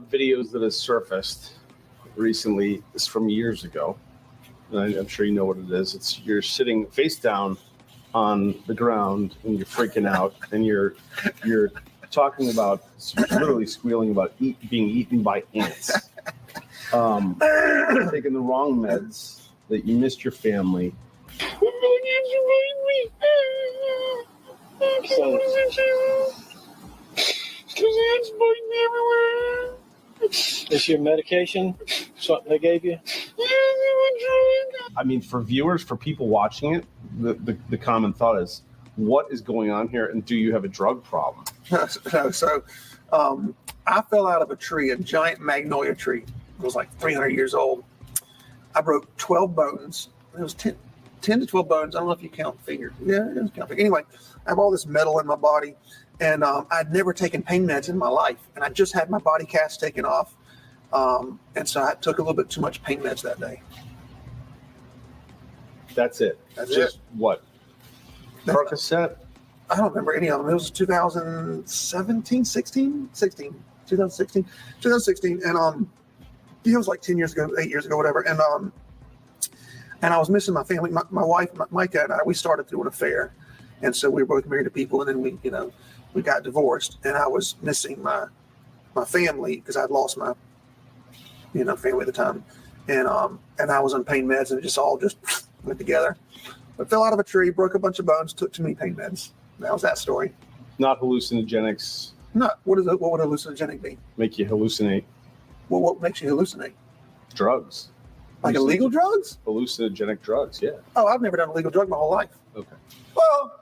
Videos that have surfaced recently is from years ago. And I'm sure you know what it is. It's you're sitting face down on the ground and you're freaking out and you're talking about literally squealing about being eaten by ants. Taking the wrong meds, that you missed your family. Is your medication something they gave you? I mean, for viewers, for people watching it, the common thought is, what is going on here, and do you have a drug problem? So I fell out of a tree, a giant magnolia tree. It was like 300 years old. I broke 12 bones. It was 10 to 12 bones. I don't know if you count fingers. Yeah, it does count fingers. Anyway, I have all this metal in my body, and I'd never taken pain meds in my life, and I just had my body cast taken off. And so I took a little bit too much pain meds that day. That's it. That's just it. What? Percocet? I don't remember any of them. It was 2016. And it was like 10 years ago, 8 years ago, whatever. And I was missing my family. My wife, Micah, and I, we started through an affair. And so we were both married to people, and then we got divorced, and I was missing my family because I'd lost my family at the time. And I was on pain meds, and it just all went together. But fell out of a tree, broke a bunch of bones, took too many pain meds. That was that story. Not hallucinogenics. Not what would hallucinogenic be? Make you hallucinate. Well, what makes you hallucinate? Drugs. Like illegal drugs? Hallucinogenic drugs, yeah. Oh, I've never done a legal drug my whole life. Okay. Well,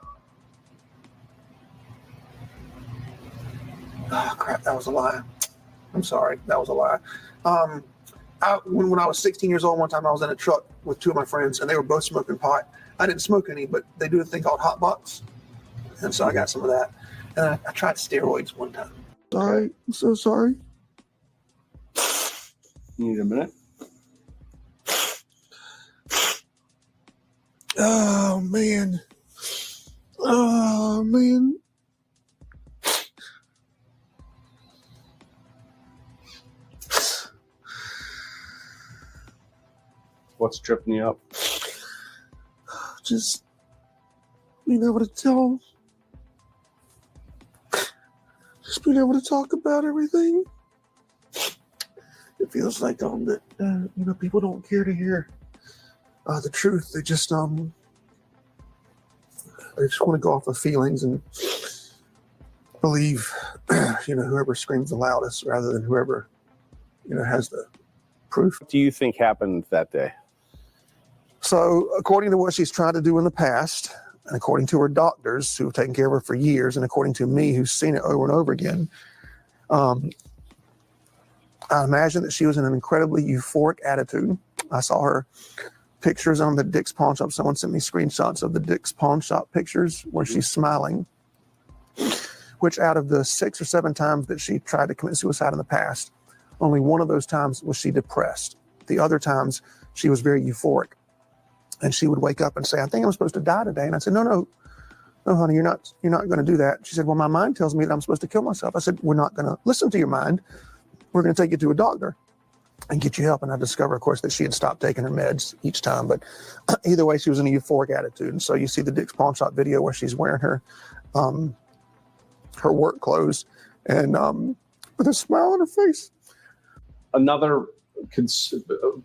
oh crap, that was a lie. I'm sorry, that was a lie. When I was 16 years old, one time I was in a truck with two of my friends, and they were both smoking pot. I didn't smoke any, but they do a thing called hot box, and so I got some of that. And I tried steroids one time. Sorry, I'm so sorry. You need a minute? Oh man. Oh man. What's tripping you up? Just being able to tell. Just being able to talk about everything. It feels like that people don't care to hear the truth. They just want to go off of feelings and believe whoever screams the loudest rather than whoever has the proof. What do you think happened that day? So according to what she's tried to do in the past, and according to her doctors who have taken care of her for years, and according to me who's seen it over and over again, I imagine that she was in an incredibly euphoric attitude. I saw her pictures on the Dick's Pawn Shop. Someone sent me screenshots of the Dick's Pawn Shop pictures where she's smiling, which out of the 6 or 7 times that she tried to commit suicide in the past, only one of those times was she depressed. The other times she was very euphoric. And she would wake up and say, I think I'm supposed to die today. And I said, no, honey, you're not going to do that. She said, well, my mind tells me that I'm supposed to kill myself. I said, we're not going to listen to your mind. We're going to take you to a doctor and get you help. And I discovered, of course, that she had stopped taking her meds each time. But either way, she was in a euphoric attitude. And so you see the Dick's Pawn Shop video where she's wearing her work clothes and with a smile on her face. Another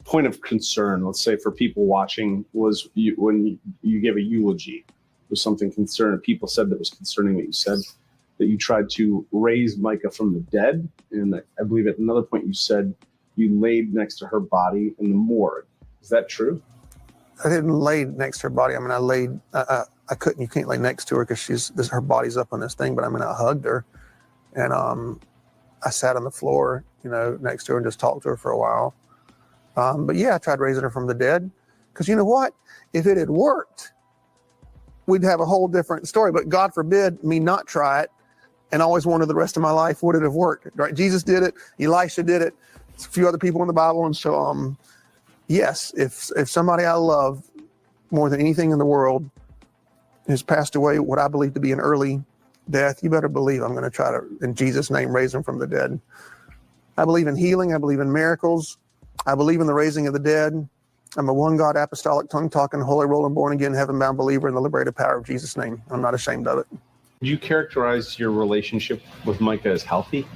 point of concern, let's say, for people watching was when you gave a eulogy, was something concerning. People said that was concerning that you said that you tried to raise Micah from the dead. And I believe at another point you said you laid next to her body in the morgue. Is that true? I didn't lay next to her body. I mean, I laid, I couldn't, you can't lay next to her because her body's up on this thing, but I mean, I hugged her and I sat on the floor, next to her and just talked to her for a while. But yeah, I tried raising her from the dead because you know what? If it had worked, we'd have a whole different story, but God forbid me not try it and always wonder the rest of my life, would it have worked, right? Jesus did it. Elisha did it. A few other people in the Bible. And so, yes, if somebody I love more than anything in the world has passed away, what I believe to be an early death, you better believe I'm going to try to, in Jesus' name, raise them from the dead. I believe in healing. I believe in miracles. I believe in the raising of the dead. I'm a one God, apostolic, tongue-talking, holy rolling, born-again, heaven-bound believer in the liberated power of Jesus' name. I'm not ashamed of it. Would you characterize your relationship with Micah as healthy?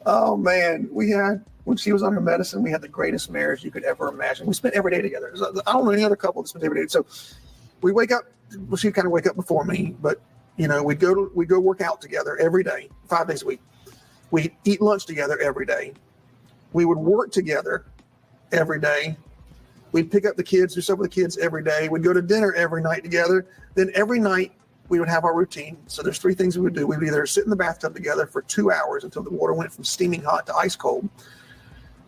Oh, man. When she was on her medicine, we had the greatest marriage you could ever imagine. We spent every day together. I don't know any other couple that spent every day. So we wake up, well, she'd kind of wake up before me, but, we'd go work out together every day, 5 days a week. We'd eat lunch together every day. We would work together every day. We'd pick up the kids, do stuff with the kids every day. We'd go to dinner every night together. Then every night we would have our routine. So there's 3 things we would do. We would either sit in the bathtub together for 2 hours until the water went from steaming hot to ice cold.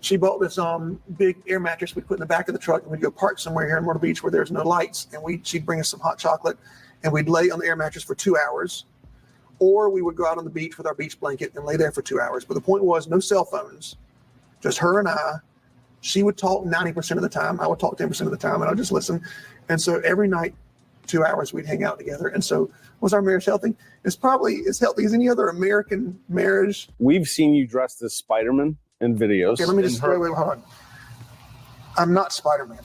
She bought this big air mattress we'd put in the back of the truck, and we'd go park somewhere here in Myrtle Beach where there's no lights. And she'd bring us some hot chocolate, and we'd lay on the air mattress for 2 hours. Or we would go out on the beach with our beach blanket and lay there for 2 hours. But the point was, no cell phones, just her and I. She would talk 90% of the time. I would talk 10% of the time, and I'd just listen. And so every night, 2 hours, we'd hang out together. And so was our marriage healthy? It's probably as healthy as any other American marriage. We've seen you dressed as Spider-Man in videos. Okay, let me just wait, hold on. I'm not Spider-Man.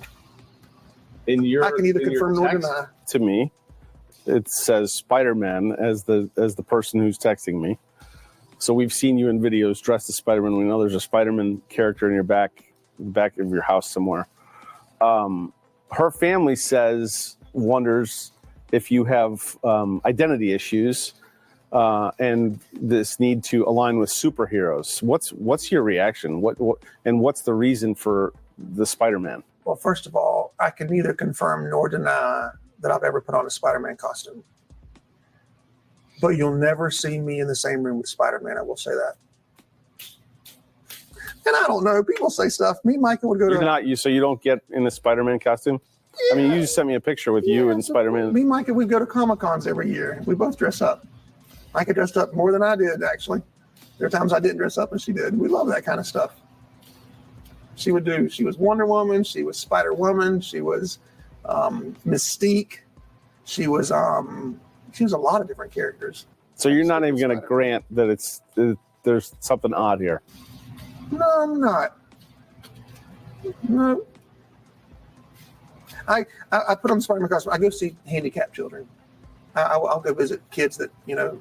I can neither confirm nor deny. To me, it says Spider-Man as the person who's texting me. So we've seen you in videos dressed as Spider-Man. We know there's a Spider-Man character in your back of your house somewhere. Her family wonders if you have identity issues and this need to align with superheroes. What's your reaction? And what's the reason for the Spider-Man? Well, first of all, I can neither confirm nor deny that I've ever put on a Spider-Man costume. But you'll never see me in the same room with Spider-Man. I will say that. And I don't know. People say stuff. Me and Micah would go to... So you don't get in the Spider-Man costume? Yeah. I mean, you just sent me a picture with you and Spider-Man. Me and Micah, we go to Comic-Cons every year. We both dress up. Micah dressed up more than I did, actually. There are times I didn't dress up and she did. We love that kind of stuff. She was Wonder Woman. She was Spider-Woman. She was Mystique. She was a lot of different characters. So you're not even going to grant that there's something odd here? No, I'm not. No. I put on the Spider-Man costume. I go see handicapped children. I'll go visit kids that,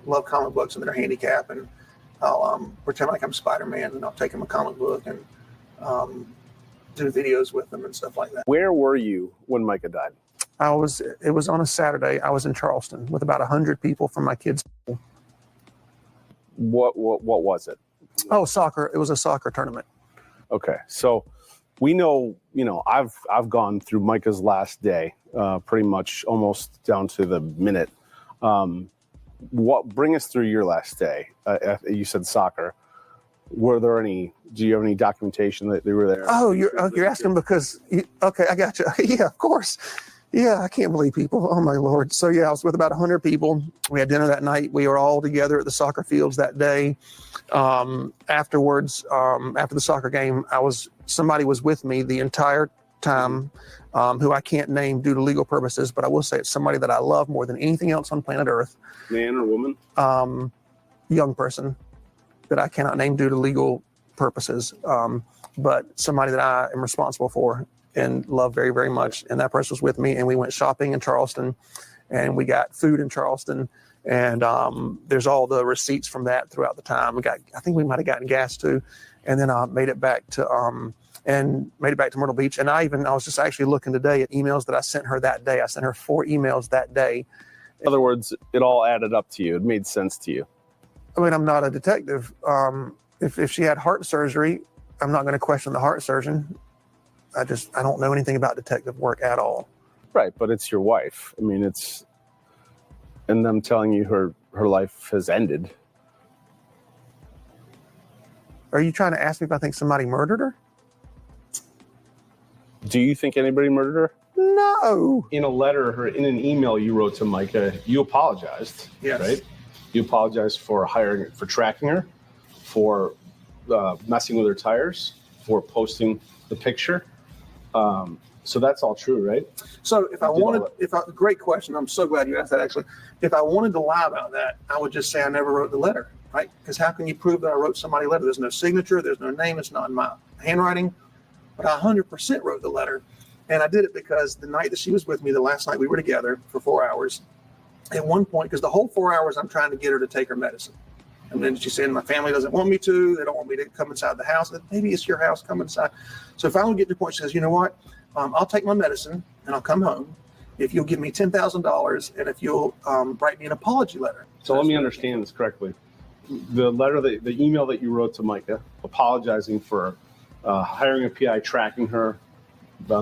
love comic books and that are handicapped, and I'll pretend like I'm Spider-Man, and I'll take them a comic book and do videos with them and stuff like that. Where were you when Micah died? It was on a Saturday. I was in Charleston with about 100 people from my kids' school. What was it? Oh, soccer. It was a soccer tournament. Okay. So we know, I've gone through Micah's last day, pretty much almost down to the minute. Bring us through your last day? You said soccer. Do you have any documentation that they were there? Oh, you're asking because, okay, I got you. Yeah, of course. Yeah, I can't believe people. Oh, my Lord. So, yeah, I was with about 100 people. We had dinner that night. We were all together at the soccer fields that day. Afterwards, after the soccer game, somebody was with me the entire time, who I can't name due to legal purposes, but I will say it's somebody that I love more than anything else on planet Earth. Man or woman? Young person that I cannot name due to legal purposes, but somebody that I am responsible for and love very, very much. And that person was with me, and we went shopping in Charleston, and we got food in Charleston, and there's all the receipts from that throughout the time. I think we might have gotten gas too, and then I made it back to Myrtle Beach. And I was just actually looking today at emails that I sent her that day. I sent her 4 emails that day. In other words, it all added up to you. It made sense to you. I mean, I'm not a detective. If she had heart surgery, I'm not going to question the heart surgeon. I don't know anything about detective work at all. Right, but it's your wife. I mean, and them telling you her life has ended. Are you trying to ask me if I think somebody murdered her? Do you think anybody murdered her? No. In a letter or in an email you wrote to Micah, you apologized. Yes. Right? You apologized for tracking her, for messing with her tires, for posting the picture. So that's all true, right? So great question. I'm so glad you asked that, actually. If I wanted to lie about that, I would just say I never wrote the letter. right? Because how can you prove that I wrote somebody a letter? There's no signature, there's no name, it's not in my handwriting, but I 100% wrote the letter. And I did it because the night that she was with me, the last night we were together for 4 hours, at one point, because the whole 4 hours I'm trying to get her to take her medicine. And then she said, my family doesn't want me to. They don't want me to come inside the house. Maybe it's your house, come inside. So finally get to the point, she says, you know what? I'll take my medicine and I'll come home if you'll give me $10,000 and if you'll write me an apology letter. So let me understand this correctly. The letter, the email that you wrote to Micah, apologizing for hiring a PI, tracking her,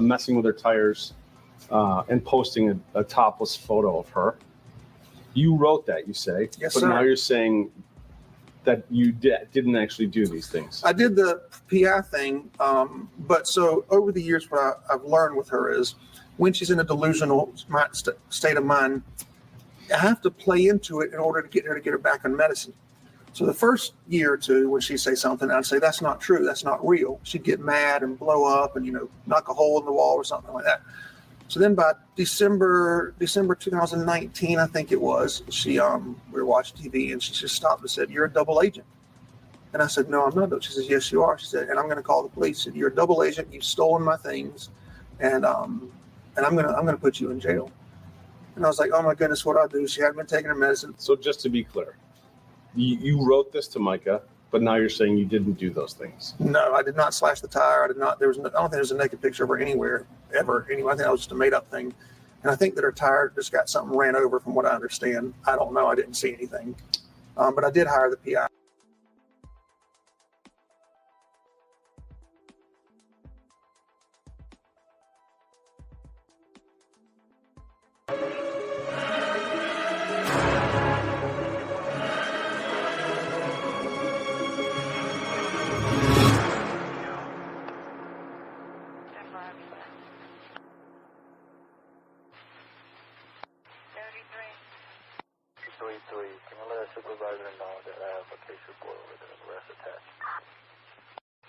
messing with her tires, and posting a topless photo of her. You wrote that, you say. Yes, but sir. Now you're saying that you didn't actually do these things. I did the PI thing, but so over the years, what I've learned with her is when she's in a delusional state of mind, I have to play into it in order to get her back on medicine. So the first year or two, when she'd say something, I'd say, that's not true, that's not real. She'd get mad and blow up and, knock a hole in the wall or something like that. So then by December 2019, I think it was, we were watching TV and she just stopped and said, you're a double agent. And I said, no, I'm not. She says, yes, you are. She said, and I'm going to call the police. She said, you're a double agent. You've stolen my things. And I'm going to put you in jail. And I was like, oh my goodness, what do I do? She hadn't been taking her medicine. So just to be clear, you wrote this to Micah, but now you're saying you didn't do those things. No, I did not slash the tire. I did not. I don't think there's a naked picture of her anywhere, ever. Anyway, I think that was just a made up thing. And I think that her tire just got something ran over from what I understand. I don't know. I didn't see anything. But I did hire the PI. Can you let a supervisor know that I have a case report with an arrest attached?